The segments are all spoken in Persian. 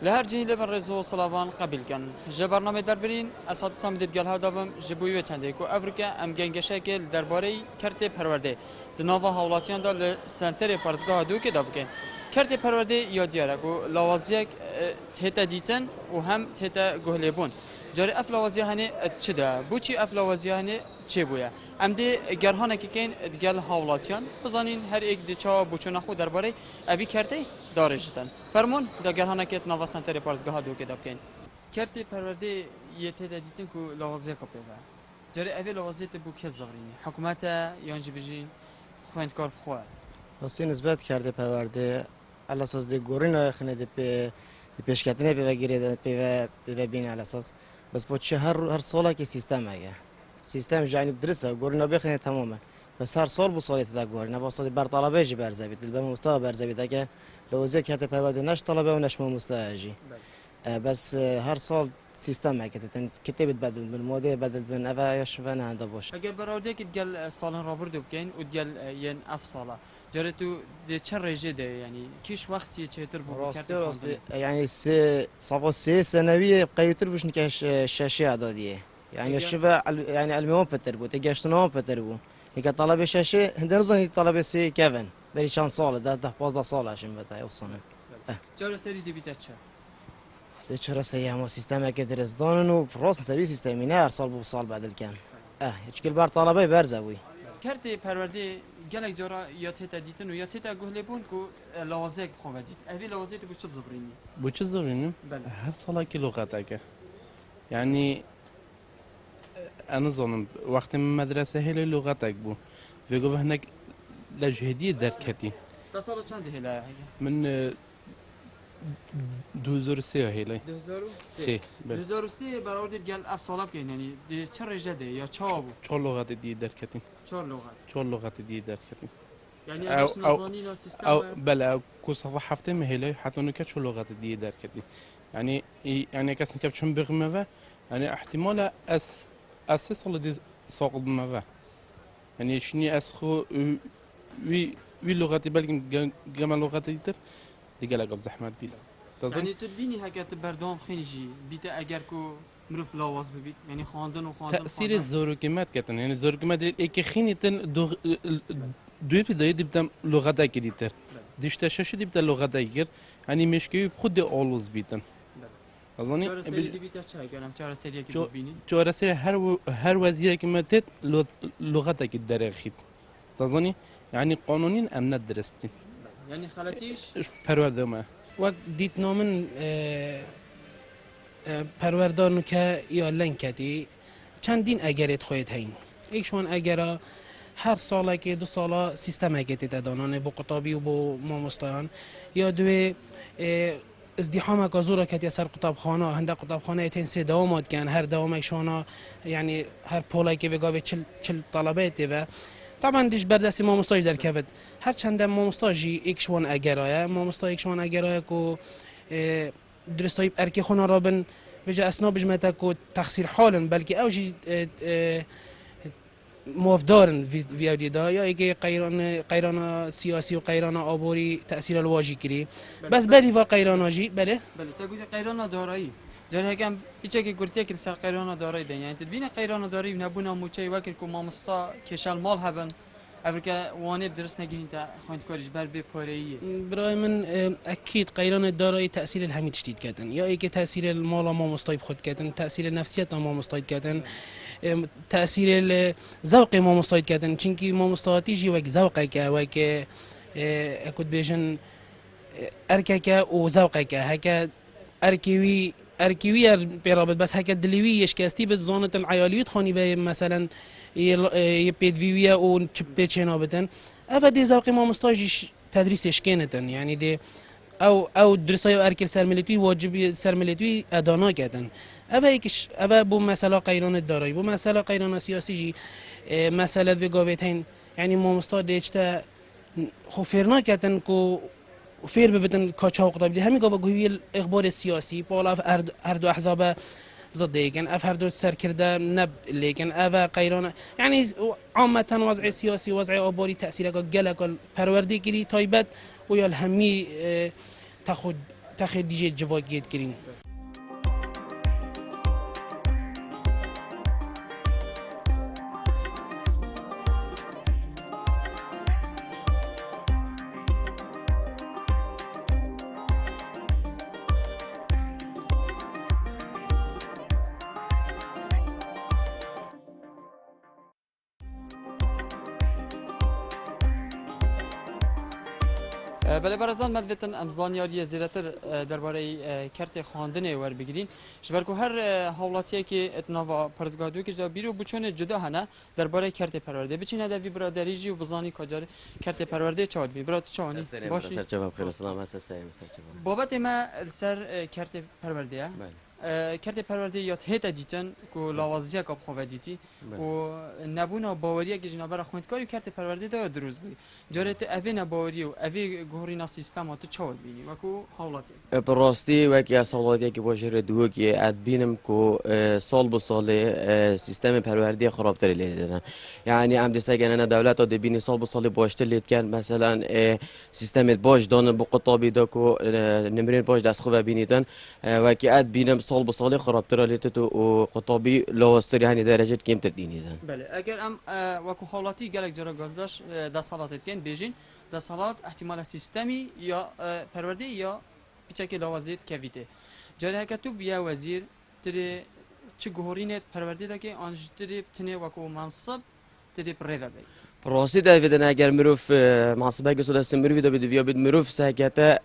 لهر جنی لبن رزو صلابان قبل کن جبرنامه دربرین اسات سامدید گل ها دابم جبوی و چنده کو افریقا ام گنگشه که درباره کرت پرورده دنوا حولاتیان دال سنتر پارزگاه دو که داب کن کرت پرورده یا دیاره کو لوازیک تهتا دیتن و هم تهتا گهلیبون جاری اف لوازیه هنه چه ده بوچی اف لوازیه هنه چه بویا ام دی گرهانه که کن گل حولاتیان بزنین هر یک دیچا بوچون خود درباره اوی کرته دارشتن فرمون دا گرهانه که نوا سنتر پارزگاه دو که داب کن کرت پرورده یه تهتا دیتن کو لوازیه کپی و جاری اوی لوازیه بو که زغرینی حکومت یانجی بجین خوندکار خواه راستی نسبت کرده پرورده على اساس دی گورین آخنه دی پیشکتنه پی وگیره پی بین على اساس بس بچه هر ساله که سیستم هست سیستم جانی درسته گورین بخنه تمامه بس هر سال بو سالیت دا گورین واسه بر طلبه جی برزبید دل به مستوى برزبید که لوزه کرده پرورده نش طلبه و نش مستوى جی بس هر سال سیستم هست کتاب بدل من ماده بدل من اوه یا شو نه انده باشه اگر برای که دیگه سالن رابر دو بگین و دیگه ین اف ساله جاری تو دی چه رژه ده یعنی کیش وقتی چه تر بود راستی يعني صفو سه سنوية قيتر باش نكاش شاشة عددية يعني الشبه يعني المهم بتر بو تجاشتنا بتر بو هيك طلب شاشة هندرزن طلب سي كيفن بري شان صالة ده 15 صالة عشان بتا يوصلنا جاری سری دی بیت چه ده چرا سري هم سيستم که درس دانن و راست سري سيستمي نه هر سال بو سال بدل كان هيك كل بار طلبه برزوي کرد پرورده گلک جارا یا تیتا دیتن و یا تیتا گهلی بون کو لوازیک خواه دید اوی لوازیک بو چه زبرینی بو چه زبرینیم؟ بله هر ساله که لغت اگه يعني أنا ظنم وقت من مدرسة هي لغتك بو بيقول هناك لجهدية دركتي تا سال چند هلا من 2003 هيلي 2003 2003 برای دید گل اف ساله بگین یعنی دی چه رجه ده یا چه بو چه لغت دي دركتي چه لغت دي دركتي يعني اش نظانين السيستم او بلا كو صفحه حفته مهله حتى انه كتشو لغه دي دركتي يعني كاس نكب شم بغمه يعني احتمال اساس ولا دي ساق بمه يعني شني اسخو وي لغتي بلكن جمع لغتي تر دي قال قبل زحمات بيلا يعني تبيني هكا بردام خنجي بيت اگر كو مروف لاواز ببيت يعني خواندن وخواندن تأثير الزوروكيمات كتن يعني الزوروكيمات ايكي خينيتن دوی ابتدایی دیدم لغت کلیتر دیشته شش دیدم لغت اگر یعنی مشکی خود آلوز بیتن ازانی چهار سری دیبیت چه کنم چهار سری که ببینی چهار سری هر وضعیتی که متت لغت کی درخید ازانی یعنی قانونین امنیت درستین یعنی خالتیش پرورده ما وقت دیت نامن پروردار که یا لنکتی چندین اگرت خواهد هین ایشون اگرا هر ساله که 2 ساله سیستم هکتی دادانه با قطابی و با مامستایان یا دوی ازدحام کازورا کتی سر قطابخانه هنده قطابخانه ایتین 3 دوامات کن هر دوام ایشانا یعنی هر پوله که بگاوه 40 طلبه و طبعا دیش بردستی مامستاج در کفت هر چند مامستاجی ایکشوان اگرایه مامستا ایکشوان اگرایه که درستایی ارکی خونه را بن بجا اسنا بجمعتا که تخصیر حالن بلکه اوجی موافدارن ویدیو دا یا اینکه قیران سیاسی و قیران آبوری تأثیر الواجی کری بس بلی و قیران جی بله تا گویی قیران دارایی جاری هکم پیچه که گرتی که سر قیران دارایی دنیا یعنی تدبین قیران دارایی نبونا موچه وکر که مامستا کشال مال هبن افریقا وانه بدرس نگین تا خواندکاریش بر به پاره‌ایه برای من اکید قیران دارایی تأثیر الهمی شدید کردن یا اینکه تأثیر المال ما مستایب خود کردن تأثیر نفسیت ما مستایب کردن تأثیر ذوق ما مستایب کردن چونکی ما مستایتی جی وک ذوقه که وک اکود بیشن ارکه که و ذوقه که هک ارکیوی پیرابط بس هک دلیوی یشکستی به زانت العیالیت خانی به مثلا یه پیدویه و چپ چنا بدن اول دی ذوق ما مستاجش تدریسش کنتن یعنی دی او درسای ارکل سرملیتی واجبی سرملیتی ادانا کردن اول بو مسئله قیران دارایی بو مسئله قیران سیاسی جی مسئله وگاوتین یعنی ما مستاجش خوفرنا کردن کو فیر ببتن کاچاو قطبی همین گاوا گویی اخبار سیاسی بالا هر دو احزاب ضد يجن أفهر سركرده نب لكن أفا قيران يعني عامة وضع سياسي وضع أبوري تأثيره جلك البروردي كلي طيبت ويا الهمي تاخد تخدیجه جواگیت کرین. بله برازان مدویتن امزانیاری زیرتر درباره کرت خواندن ور بگیرین جبر کو هر حوالاتی که اتناوا پرزگادو که جا بیرو بچونه جدا هنه درباره کرت پرورده بچینه در برادری جی و بزانی کجا کرت پرورده چاد بی برات چانی باشی سر جواب خیر سلام هست سعیم سر جواب بابت ما سر کرت پرورده کرت پرورده یا هیت دیتن کو لوازیه کاب خواه دیتی و نبونا باوریه که جنابر خوندکاری کرت پرورده دا دروز بی جارت اوی نباوری و اوی گهورینا سیستم تو چاود بینی و کو حالاتی براستی وکی از حالاتی که باشه ردوه که ادبینم کو سال به سال سیستم پرورده خرابتر لید دادن یعنی ام دیسه گنه دولت ها دبینی سال به سال باشتر لید کن مثلا سیستم باش دان با قطابی دا کو نمرین باش دست خوب بینیدن وکی ادبینم سال به سال خرابتر لید تو قطابی لواستر یعنی درجه کم تدینیدن بله اگر ام وکو حالاتی گلک جرا گازداش دست حالات کن بیجین دست حالات احتمال سیستمی یا پرورده یا پیچک لوازیت کویته جاری هکتو بیا وزیر تری چه گهورینت پرورده دا که آنج تری تنه وکو منصب تری پریده بی راستی دویدن اگر مروف معصبه گسود است مروفی دا بدویا بید مروف ساکته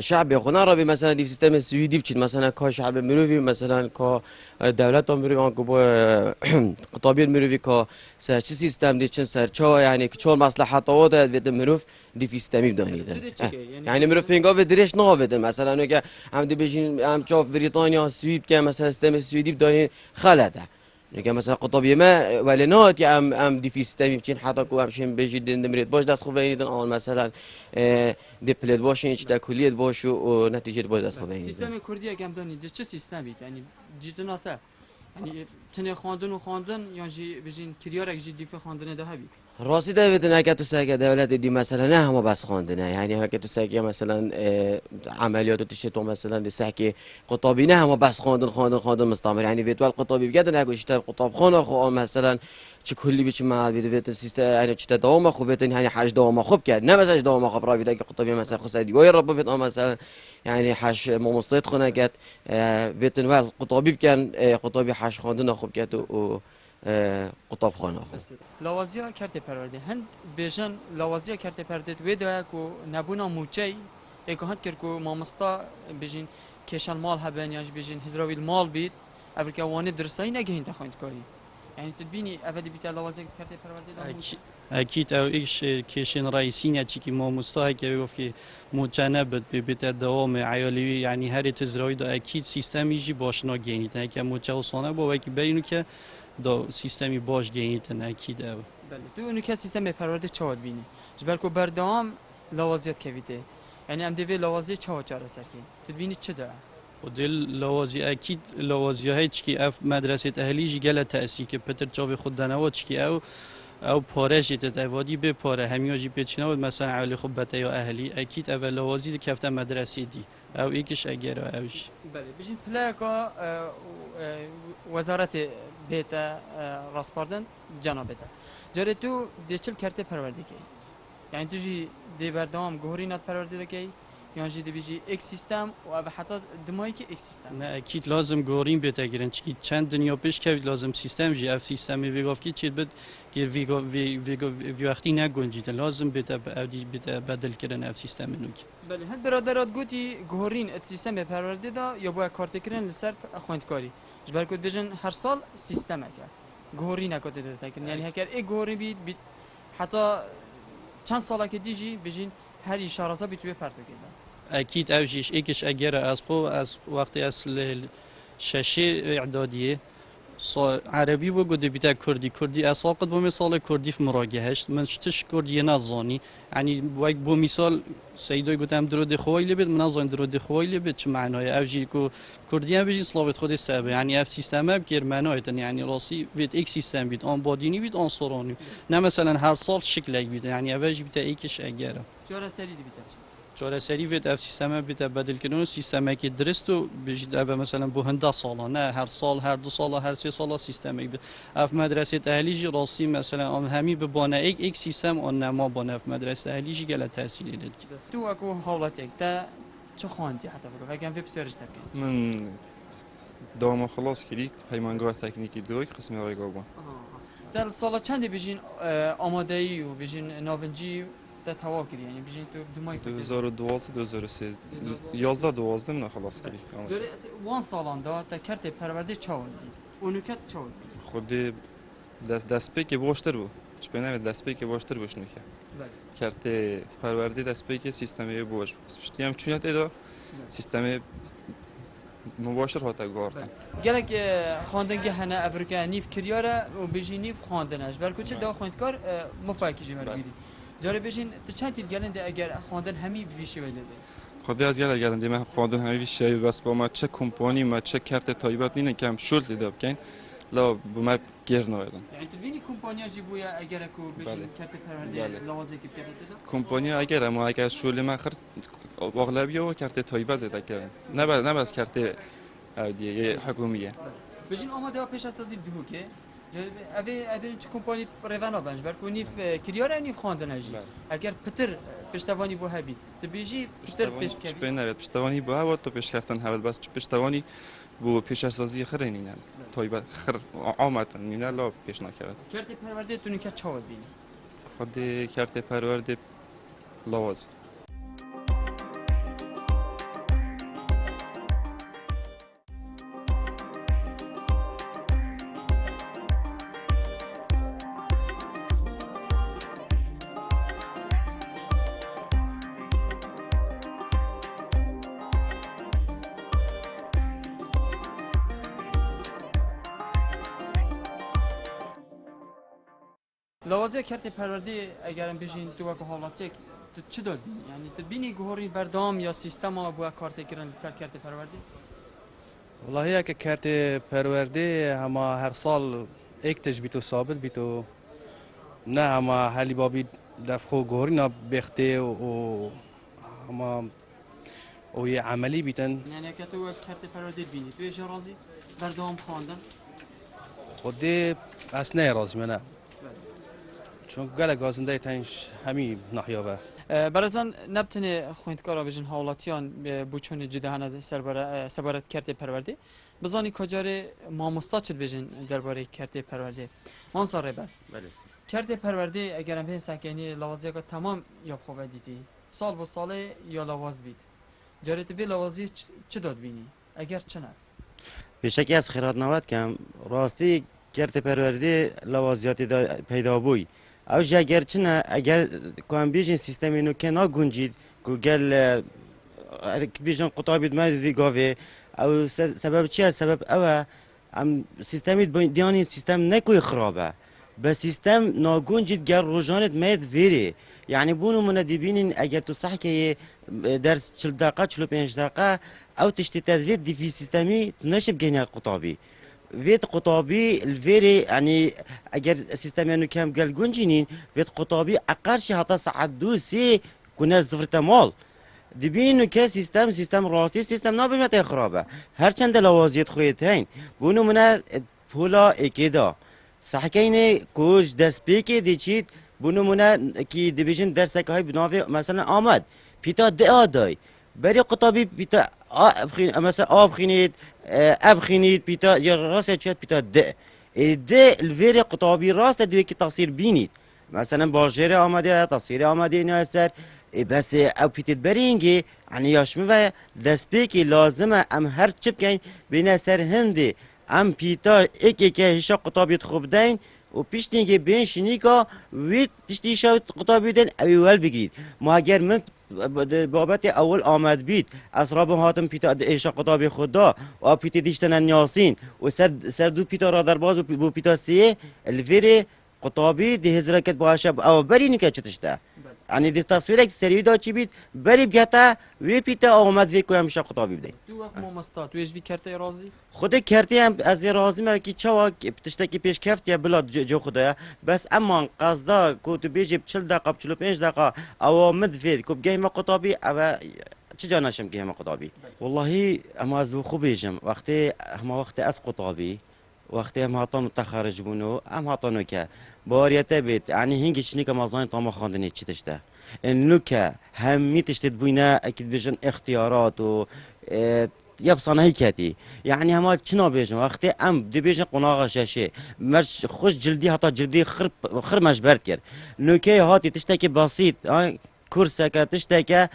شعب خونه را بی مثلا دی سیستم سویدی بچید مثلا که شعب مروفی مثلا که دولت مروفی آنکو با قطابی مروفی که سر چه سیستم دی چن سر چه یعنی که چون مصلحت آواد دوید مروف دی سیستمی بدانیدن یعنی مروف پینگا و درش ناویدن مثلا اگه هم دی بجین هم چاف بریتانیا سوید که مثلا سیستم سویدی بدانید خلده نگه مثلا قطابی ما ولی نه که ام دی سیستمی بچین حتی کو همشین بجید نمرید باش دست خوب بینیدن آن مثلا دیپلت باشین ایش کلیت باش و نتیجه باش دست خوب بینیدن سیستم کردی کم دانید چه سیستمی یعنی جدنا تا یعنی تنه خواندن یا جی بجین کریارک جی دیف خواندن ده هبی راستی دوید نه تو سعی دولت دی مثلا نه هم بس خواندنه یعنی هک تو سعی مثلا عملیات تشتو مثلا دی سعی قطابی نه هم بس خواندن مستمر یعنی ویتوال قطابی بگید نه گوشتر قطاب خانه خو مثلا چه کلی بیچ ما بیت سیستم یعنی چه دوام خوب بیت یعنی حج دوام خوب کرد نه مثلا دوام خوب را بیت که قطابی مثلا خصدی وای رب بیت مثلا یعنی حج مستعد خونه کرد بیت ول قطابی بکن قطابی حج خواندن خوب کرد و قطاب خانه خو لوازیا کرت پرورده هند بیژن لوازیا کرت پرورده ویدا کو نبونا موچی اگه کرد کو مامستا بیژن کشان مال هبن یا بیژن هزراویل مال بید افریقا وانه درسایی نگهین تخوند کاری یعنی تبینی افدی بیت لوازیا کرت پرورده اكيد او ايش كيشن رئيسين اتشكي مو مستاهي كيف كي متنبت ببيت الدوام عيالي يعني هاري تزراوي دا اكيد سيستم يجي باشنا جينيتن كي متوصانه بو وكي بينو كي دا سیستمی باش گینیتن اكيد او بله تو اونو که سیستم پرورده چاود بینی جبر کو بردام لوازیت کویده یعنی ام دیوی لوازی چاود چاره سرکی تبینی چه ده ودل لوازي اكيد لوازي هاي تشكي اف مدرسه اهلي جي قال تاسيس كي بتر جاوي خود دنوا تشكي او بارج تتوادي به پاره هميا جي بيچنا مثلا علي خبته يا اهلي اكيد اول لوازي كفته مدرسه دي او يكش اگر اوش بله بجين پلاکا وزارت بیت راسپاردن جنابته جاره تو دیچل کرته پرورده کی یعنی تو جی دی بردام گهورینات پرورده کی یعنی جی دی بیجی ایک سیستم و حتی دمایی که ایک سیستم نه اكيد لازم گورین بتگیرن چی چند دنیا پیش که لازم سیستم جی اف سیستم ویگاف کی چی بد که وی وقتی نگنجید لازم بت بدل کردن اف سیستم نوک بله هند برادرات گوتی گهورین ات سیستم پرورده دا یا با کارت کردن لسر خوندکاری جبر کد بیشن هر سال سیستم اکر گهوری نکات داده کردن یعنی هکر ای گهوری بید حتی چند ساله که دیجی بیشن هر اشارازا بیتوی پرتو کردن اكيد اوجيش ايكش اگر از وقتی اصل ششه اعدادیه عربی و گوده بیت کردی اساقط با مثال کردی في مراجعهش من شتش کردی نزانی یعنی وقت با مثال سیدای گفتم درود خوایلی بید من نزان درود خوایلی بید چه معنای اوجی کو کردی هم بجی سلاوت خود سبب یعنی اف سیستم هم که معنایتن یعنی راستی بید ایک سیستم بید آن بادینی بید آن سرانی نه مثلا هر سال شکل بید یعنی اوجی بیت ایکش اگره جاره سری دی بیت چاره سری وید اف سیستم بیت بدل کنون سیستمی که درست و بجید اف مثلا بو هنده سالا نه هر سال هر 2 سال هر 3 سال سیستمی بید اف مدرسه اهلیجی راستی مثلا آن همی به بانه ایک سیستم آن نما بانه اف مدرسه اهلیجی گله تحصیلی لید تو اكو هاولاتك تا چه خواندی حتی بگو اگر ویب سرچ تکن من دام خلاص کردی پیمانگاه تکنیکی دوی قسم رای گابان در سال چندی بجین آماده ای و بجین ناونجی تا تواف کردی یعنی بجین تو دمای 2012 2013 11 12 من خلاص کردی دوره وان سالان دا تا کرت پرورده چاوندی اونو کت چاوندی خود دست پی که باشتر بود چه بینه دست پی که باشتر باش نکه کرت پرورده دست پی که سیستمی باش پشتی هم چونیت ایدا سیستم مباشر هاتا گارتن گلک خواندنگی هنه افریقا نیف کریاره و بجین نیف خواندنش برکو چه دا خواندکار مفاکی جمر بیدی جاره بجین تو چند تیل گلنده اگر خواندن همی بویشی ویده خود از گل گلن دیمه خواندن همه ویشی بس با ما چه کمپانی ما چه کرت تایبات نینه کم شلت دیده بکن لا بما گیر نویدن یعنی تو بینی کمپانیا جی بویا اگر کو بجین کرت پرورده لوازه که کرده دا کمپانی اگر ما اگر شغل من خرد اغلبیه و کرت تایبات دیده کردن نه بس کرت دیگه حکومیه بجین آماده ها پیش از سازی دو که اوه چه کمپانی رونا بنج برکو نیف کریاره نیف خواندنجی اگر پتر پشتوانی بو هبید تو بیجی پشتر پیش چه کبید بین نوید پشتوانی با هوا تو پیش رفتن هوا بس پشتوانی بو پیش سازی خره نینن تایبات خر عامتا نینه لا پیش نکرد کرت پرورده تو نیکه چاود بینی خود کرت پرورده لواز لوازه کرت پرورده اگرم بجین تو وکو حالاتک تو چه داد بینی یعنی تو بینی گوهری بردام یا سیستم ها بو کارت گرن سر کرت پرورده والله هي كارت پرورده هما هر سال ایک تجبیتو ثابت بیتو نه هما حالی بابی دفخو گوهری نا بخته و هما و یه عملی بیتن یعنی که تو کرت پرورده بینی تو ایش رازی بردام خواندن خودی اصلا راز منه چون گله گازنده تنش همی نحیابه برازن نبتنه خویندکارا بجن حالاتیان بو چون جدهانه سبارت کرت پرورده بزانی کجاره ماموستا چد بجن درباره کرت پرورده مامسا ریبر کرت پرورده اگرم به سکنی لوازی که تمام یا خوبه دیدی سال با ساله یا لواز بید جارت وی لوازی چه داد بینی اگر چه نه بشکی از خیرات نواد کم راستی کرت پرورده لوازیات پیدا بوی اوش اگر چنه اگر کام بیشین سیستمی نو که نگنجید گوگل بیشین قطابید ما دیگاوه او سبب چیه سبب اوه ام سیستمی دیانی سیستم نکوی خرابه به سیستم ناگنجید گر روزانت مید ویری یعنی بونو من دیبینین اگر تو صح که درس 40 دقیقه 45 دقیقه او تشتی تدوید دی فی سیستمی نشب گنیا قطابی ويت قطابي الفيري يعني اگر سيستم يعني كام قال جونجينين ويت قطابي اقرش هتا ساعات دو سي كنا صفر تمال دبين که سیستم راستی سیستم نابیمت خرابه هرچند لوازیت خویت هین بونو منا پولا اکیدا صحکینه کوج دست پیکی دیچید بونو منا کی دیویژن درسک های بناوی مثلا آمد پیتا دای بری قطابی پیتا مثلا آب خینید اب خینید پیتا یا راست چیت پیتا ده الویری قطابی راست دوی که تصویر بینید مثلا باجره آمده تصویر آمده اینا سر بس او پیتت برینگی يعني یاشمی و دست پیکی لازمه ام هر چپ کن بین سر هندی ام پیتا ایک هشا قطابیت خوب دین و پیشتینگی بین شنیکا وید تشتی شاید قطابی دین اوی ول بگیرید ما اگر من بابت اول آمد بید اسراب هاتم پیتا هشا قطابی خود دا و پیتا دیشتن نیاسین و سر دو پیتا را در باز و پیتا سیه الویری قطابی دی هزرکت با شب او برینی که چتشته يعني دي تصويرك سریع دا چی بید بری بگتا وی پیتا آمد وی که همیشه قطابی بده تو وقت ما مستا تو وی کرته رازی خود کرتی هم از رازی ما کی چوا پشتکی پیش کفت یا بلاد جو خدایا بس اما قصدا کو تو بیجی 40 دقیقه 45 دقیقه اوامد فید کو بگه ما قطابی او چه جانشم که ما قطابی والله اما از خوب بیجم وقتی ما وقتی از قطابی وقتی هم هاتون تخرج بونو هم هاتونو که باریته بیت یعنی هنگش نیک مازن تام خواندنی چی تشته انو که همی تشتت بوینه اکید بیشن اختیارات و يبصنا هيكاتي يعني هما شنو بيجن وقتي ام دي بيجن قناغ شاشه مش خوش جلدي هتا جلدي خر مجبرت كر نوكي هاتي تشتكي بسيط كرسك تشتكي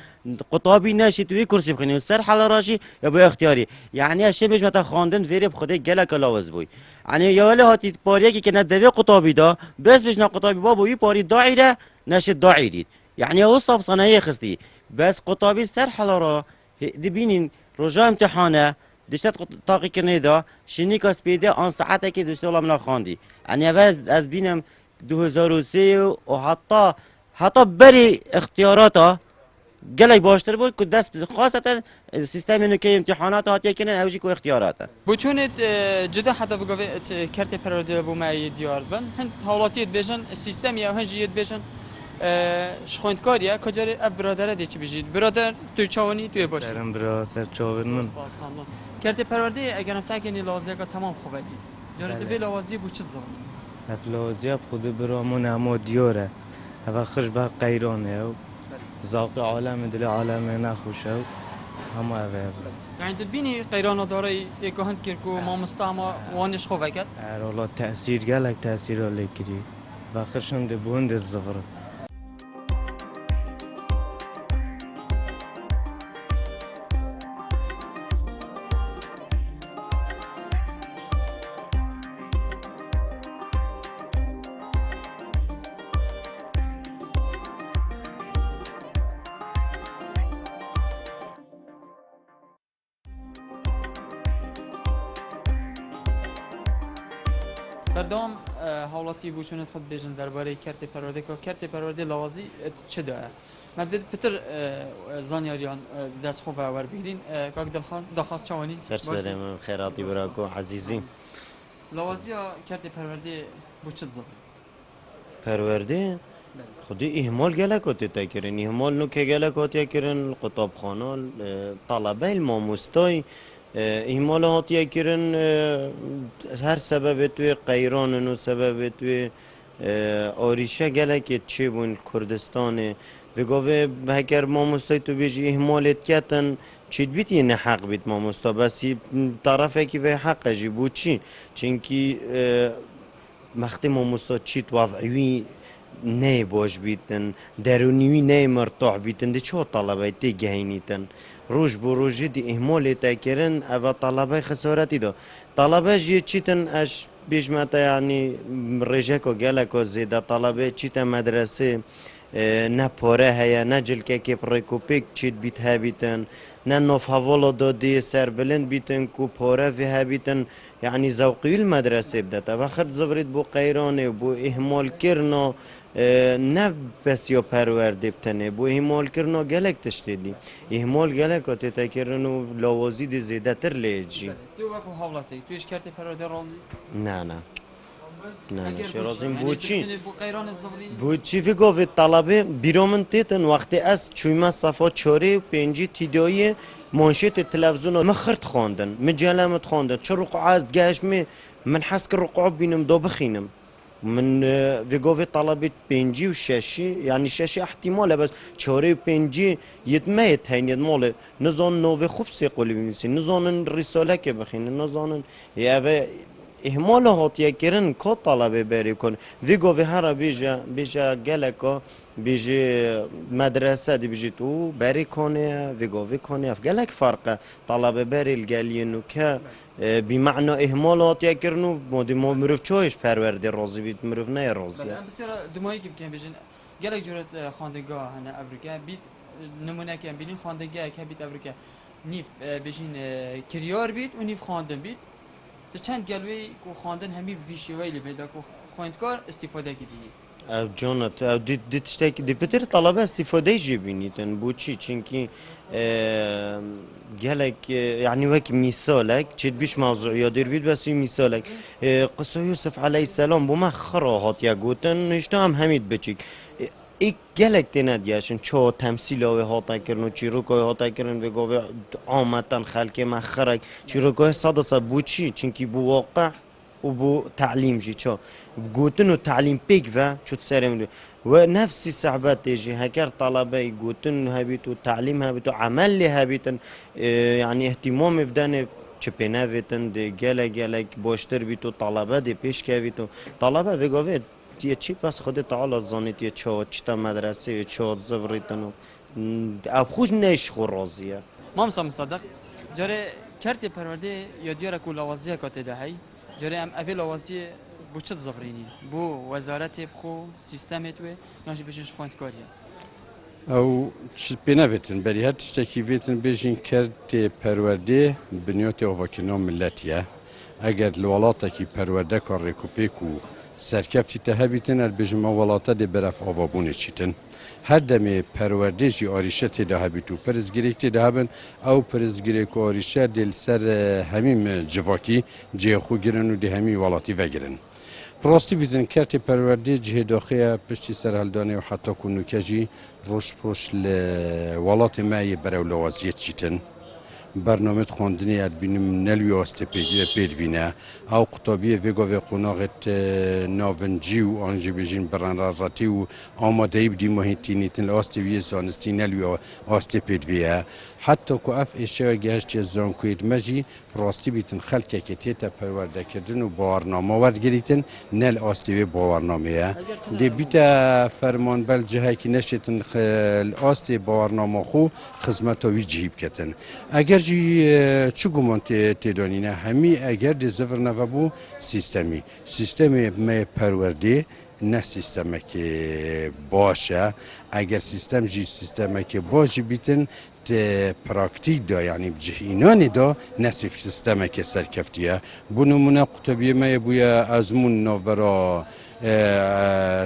قطابي ناشي توي كرسي بخيني سر حال راشي يا اختياري يعني هالشي بيج متى خواندن فيري بخدي جلك لاوز بوي يعني يا ولا هاتي باريكي كنا دبي قطابي دا بس بيجنا قطابي بابو يي باري داعي ده ناشي داعي دي يعني هو صاب صنايع خستي بس قطابي سر حال را دي بينين رجاء امتحانه دشت طاقی کنه دا شنی کاس پیده آن ساعته که دشت ولی من خواندی یعنی اول از بینم 2003 و حتی بری اختیاراتا گلی باشتر بود که دست خاصتا سیستم اینو که امتحانات هاتیه کنن اوجی که اختیاراتا بچونت جدا حتی بگوی کرت پرورده بو مای دیار بن هند حالاتیت بیشن سیستم یا هنجیت بیشن شخوندکاریه کجاری اب برادره دی چی بجید برادر توی چاونی توی باشی سرم برا سر چاون من کرت پرورده اگر هم سکنی لازیه که تمام خوبه دید جاری دبی لوازی بو چه زمان افلازی اب خود برامون اما دیاره اول خش به قیرانه و زاق عالم دل عالم نخوشه و همه اوه يعني دبيني قيرانو داري يكو هند كيركو ما مستعمى وانش خوفه كد والله تأثیر گلک تأثیر ها لکری و خشم ده بوند الزفره بردام حالاتی بوچونت خود بیشن درباره کرت پرورده که کرت پرورده لوازی چه داره؟ مبدأ پتر زانیاریان دست خوب ور بگیرین که دخواست چوانی سر من خیراتی براکو عزیزی لوازی کرت پرورده بوچت زفر پرورده خودی اهمال گله کاتی تکرین اهمال نو که گله کاتی کرن قطاب خانال طلبه الماموستای اهمال هاتیه کرن هر سبب توی قیران و سبب توی آریشه گله که چه بون کردستان و گوه هکر ماموستای تو بیجی اهمالت کتن چید بیتی نه حق بیت ماموستا بسی طرفه که به حق جی بود چی چونکی وقتی ماموستا چید وضعی نه باش بیتن درونیوی نه مرتاح بیتن دی چه طلبه تی گهینیتن روز بو روزی دی اهمال تکرن اول طلبه خسارتی دا طلبه جی چیتن اش بیشمت یعنی رجکو گلکو زیده طلبه چیتن مدرسه نه پاره هیا نه جلکه که پریکوپیک چید بیت ها بیتن نه نوف هوالا دادی سر بلند بیتن کو پاره فی ها بیتن یعنی زوقی المدرسه بدتا و خرد زبرید بو قیرانه بو اهمال کرنا نه بس یا پرورده بتنه بو اهمال کرنا گلک تشتیدی اهمال گلک آتی تکرنو لوازی دی زیده تر لیجی تو وکو حالاتی تویش کرت پرورده رازی؟ نه نه نه شرازیم بو چی؟ بو قیران الزبرین؟ بو چی فی گفت طلبه بیرامن تیتن وقتی از چویمه صفا 4 و 5 تیدایی منشط تلفزیون ما خرد خواندن مجلمت خواندن چه رقعه گهش من حس که رقعه بینم دو بخینم من في قوة طلبت بينجي وشاشي يعني شاشي احتماله بس 4 و 5 يتميت هين يدماله نزان نوفي خوب سيقولي بنسي نزان الرسالة كبخين نزان يا اهمال هاتیه کرن که طلبه بری کن وی گوی هر بیجا گلکا بیجی مدرسه دی بیجی تو بری کنه وی گوی کنه اف گلک فرقه طلبه بری الگلینو که بمعنى اهمال هاتیه کرنو مادی ما مروف چویش پرورده رازی بید مروف نه رازیه بسیار دمایی که بکنم بیجن گلک جورت خواندگاه هنه افریقا بید نمونه که بینین خواندگاه که بید افریقا نیف بیجین کریار بید و نیف خواندن بید چند گلوی کو خواندن همی ویشوی لی بیدا کو خوندکار استفاده کردی او جانت او دید تشتکی دی پتر طلبه استفاده جی بینیتن بو چی چونکی گلک يعني وك مثالك تشد بيش موضوع يدير بيت بس مثالك قصة يوسف عليه السلام بما خراهات يا جوتن نشتام حميد بچيك ایک گلک تندیاشن چه تمثیل آوی هاتا کردن چی رو که هاتا کردن و گاوی آمدن خلک مخرک چی رو که صد بو چی چونکی بو واقع و بو تعلیم جی چه گوتن و تعلیم پیک و چود سرم و نفسی صحبت تیجی هکر طلبه گوتن هبیت و تعلیم هبیت و عمل هبیتن یعنی اهتمام بدن چه پناویتن ده گلک باشتر بیت و طلبه ده پیش که بیت و طلبه و گاوی تیه چی پس خود تعالی زانی تیه چه تا مدرسه چه زبریتن و اب خوش نیش خور راضیه مام سام صدق جاره کرتی پرورده یا دیاره کو لوازیه کاته ده هی جاره ام اوی لوازیه بو چه زبرینی بو وزارت بخو سیستمت و ناش بشنش خوانت کاریه او چی بنویتن بری هر تشتکی بیتن بیشین کرتی پرورده بنیوت اوواکینا ملتیه اگر الولاتا کی پرورده کار ریکوپیکو سرکفتی تهبیتن البجم ولاتا دی برف آوابونه چیتن هر دمی پرورده جی آریشه تی دهبیتو پرزگیری تی دهبن او پرزگیری که آریشه دل سر همیم جواکی جی خو گرن و دی همی ولاتی وگرن پراستی بیتن کرتی پرورده جه داخل پشتی سر هلدانه و حتی کنو کجی روش پروش لولات مای برو لوازیت چیتن برنامه خواندنی ادبینم نلوی آسته پیدوینه او قطابی ویگا و قناغت ناونجی و آنجی بجین برنراتی و آماده ای بدی محیطینی تن آسته وی زانستی نلوی آسته پیدویه حتی که اف اشیاء گهشتی زانکوید مجی راستی بیتن خلقه که تیتا پرورده کردن و باورنامه ورد گریتن نل آسته وی باورنامه دی بیتا فرمان بل جهه که نشتن آسته باورنامه خو خدمت وی جیب کتن اگر جی چه گمان تدانینه همی اگر دی زفر نفبو سیستمی می پرورده نه سیستمی که باشه اگر سیستمی که باشه بیتن پراکتیک دا یعنی بجهینان دا نصف سیستمی که سرکفتیه بونمونه قطبیه می بویا ازمون نوبرا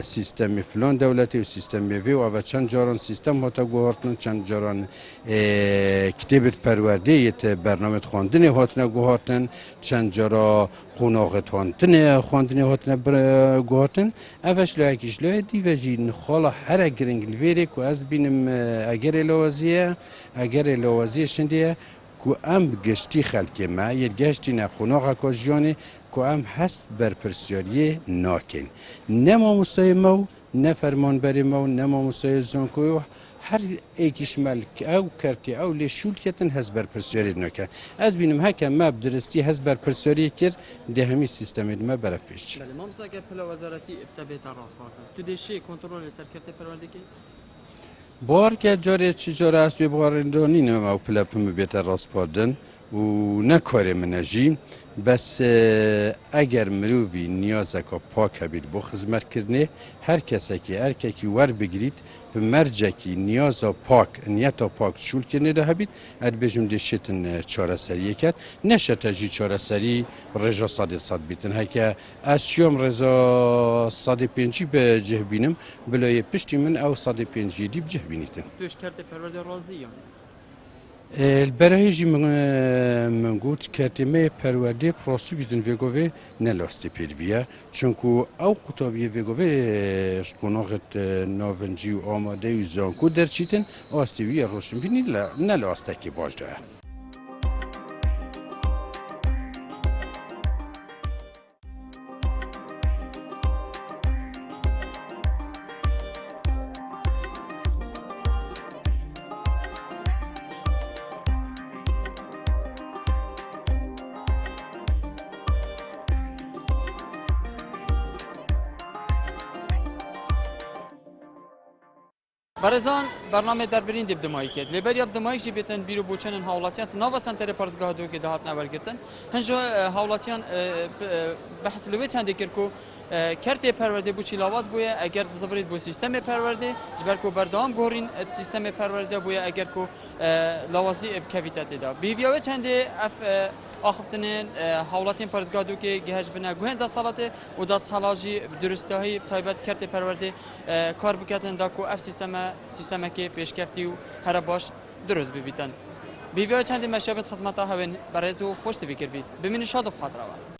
سیستم فلان دولتی و سیستم وی و چند جاران سیستم هاتا گوهارتن چند جاران کتابت پرورده یت برنامه خواندن هاتن گوهارتن چند جارا قناغت خواندن هاتن گوهارتن اوش لایکش لای دی و جین خالا هر گرنگ الویری که از بینم اگر لوازیه شندیه که ام گشتی خلقی ما یه گشتی نخوناغ کاجیانه که ام هست بر پرسیاریه ناکن نه ماموستای مو نه فرمانبری مو نه ماموستای زانکوی هر ایکیش ملک او کرتی او لیشول کتن هست بر پرسیاری ناکن از بینم هکم ما بدرستی هست بر پرسیاری کرد ده همی سیستمی ما برف پیش چی بله ماموستا که پلا وزارتی ابتبیت راست باردن تو دیشی کنترول سر کرتی پرورده که بار که جاره چی جاره است و بارندانی نم او پلاپم بیت راست پاردن و نکاره منجی بس اگر مروی نیاز که پاک بید با خدمت کردنه هر کسی که ور بگیرید به مرجع کی نیاز پاک نیت پاک شول کنه ده بید اد بجم دشتن چاره سری کرد نشته جی چاره سری رجا صد بیتن هکه اشیام رجا 105 به جه بینم بلای پشتی من او 105 دی به جه بینیتن توش کرده پرورده راضی یعنی البرهجی من گفت که می پرورده پراسو بیدن وگوه نلاستی پیدویه چونکو او قطابی وگوه قناغت ناونجی و آماده و زانکو در چیتن آستیوی روشن بینی نلاسته که باشه برزان برنامه دربرین دیب دمایی کرد. لیبریاب دمایی جی بیتن بیرو بوچن هاولاتیان نوا سنتر پارتگاه دو که دهات نبر گرتن. هنجا هاولاتیان بحث لوی چند کرکو کرتی پرورده بوچی لاواز بوده اگر زبرید بو سیستم پرورده جبر کو بردام گورین سیستم پرورده بوده اگر کو لوازی ابکویتات دا. بیویاوی چند اف آخفتن حولاتین پرزگادو که گهج بنا گوهن دا سالات و دا سالاجی درستهایی تایبت کرد پرورده کار بکتن دا کو اف سیستم که پیشکفتی و هر باش درست ببیتن. بیویا چند مشابه خدمات ها برای زو خوش تفکر بید. ببینید شاد بخاطر آور.